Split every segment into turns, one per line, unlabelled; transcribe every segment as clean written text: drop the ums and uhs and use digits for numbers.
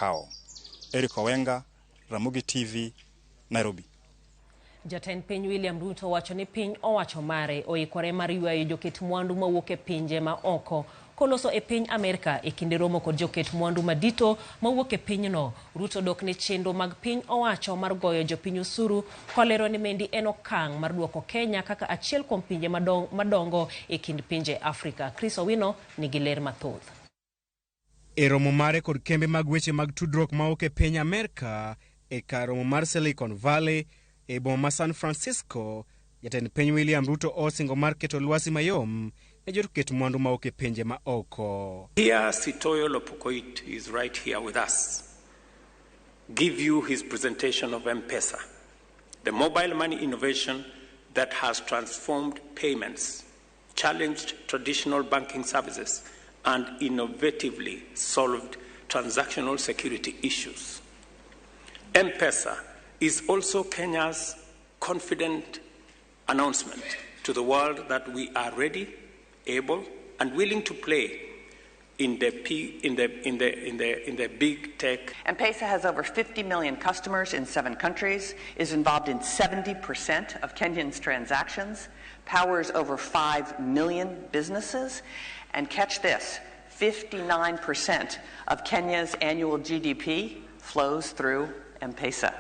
kao. Eric Owenga, Ramogi TV, Nairobi.
Jatend piny William Ruto owacho ni piny owacho mare oikore mar ywayo joket mwandu mawuok e pinje ma oko koloso e piny Amerika e kinde romo kod joket mwandu madito mawuok e pinyno. Ruto dok ne chenro mag piny owacho mar goyo jopiny osuru kolero ni mendi en okang' mar duoko Kenya kaka achiel kuom pinje madongo e kind pinje Afrika. Chris Owino nigi ler mathoth.
E romo mare kod kembe mag weche mag tudruok mawuok e piny Amerika e kar romo mar Silicon Valley e boma ma San Francisco, Jatend piny William Ruto osingo mar keto lwasi mayom ne joket mwandu mawuok e pinje ma oko.
Here Sitoyo Lopukoit is right here with us. Give you his presentation of M-Pesa, the mobile money innovation that has transformed payments, challenged traditional banking services, and innovatively solved transactional security issues. M-Pesa is also Kenya's confident announcement to the world that we are ready, able, and willing to play in the big tech.
M-Pesa has over 50 million customers in 7 countries, is involved in 70% of Kenyans' transactions, powers over 5 million businesses, and catch this, 59% of Kenya's annual GDP flows through M-Pesa.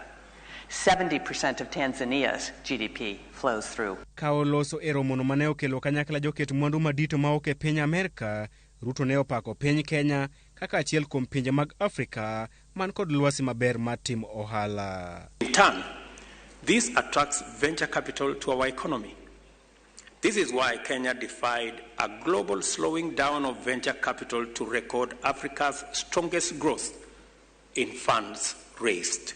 70% of Tanzania's GDP flows through.
Kao loso e romono mane okelo kanyakla joket mwandu madito mawuok e piny Amerika, Ruto ne opako piny Kenya kaka achiel kuom pinje mag Afrika man kod lwasi maber mar timo ohala.
In turn, this attracts venture capital to our economy. This is why Kenya defied a global slowing down of venture capital to record Africa's strongest growth in funds raised.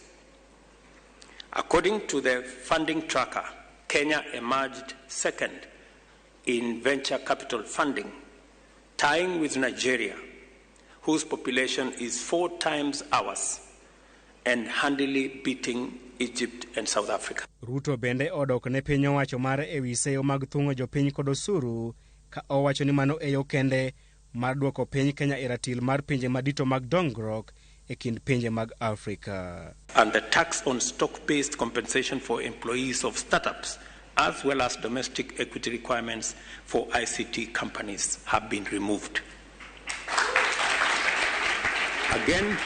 According to the funding tracker, Kenya emerged second in venture capital funding, tying with Nigeria, whose population is 4 times ours, and handily beating Egypt and South Africa.
Ruto bende odok ne piny owacho mare e wi seyo mag thung'o jopiny kod osuru, ka owacho ni mano e yo kende mar duoko piny Kenya e ratil mar pinje madito mag dongruok e kind pinje mag Afrika.
And the tax on stock-based compensation for employees of startups, as well as domestic equity requirements for ICT companies, have been removed. Again,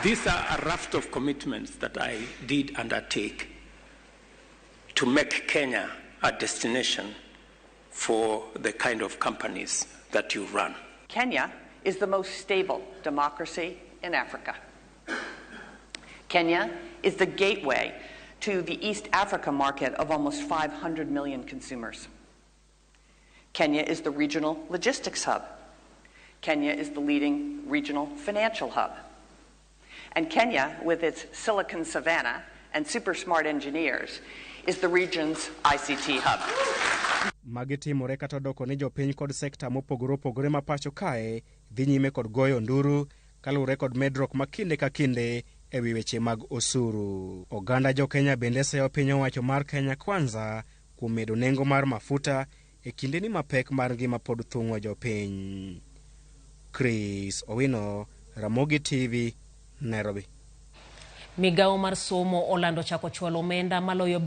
these are a raft of commitments that I did undertake to make Kenya a destination for the kind of companies that you run.
Kenya is the most stable democracy in Africa. Kenya is the gateway to the East Africa market of almost 500 million consumers. Kenya is the regional logistics hub. Kenya is the leading regional financial hub. And Kenya, with its Silicon Savannah and super smart engineers, is the region's ICT hub.
Magitimore kata doko ni jopiny kod sekta mopogore opogore ma pacho kae dhi nyime kod goyo nduru kalure kod medruok makinde ka kinde e wi weche mag osuru. Oganda jo Kenya bende seyo piny owacho mar Kenya Kwanza kuom medo nengo mar mafuta e kinde ni mapek mar ngima pod thung'o jopiny. Chris Owino, Ramogi TV, Nairobi.
Migawo mar somo olando chako chwalo omenda maloyo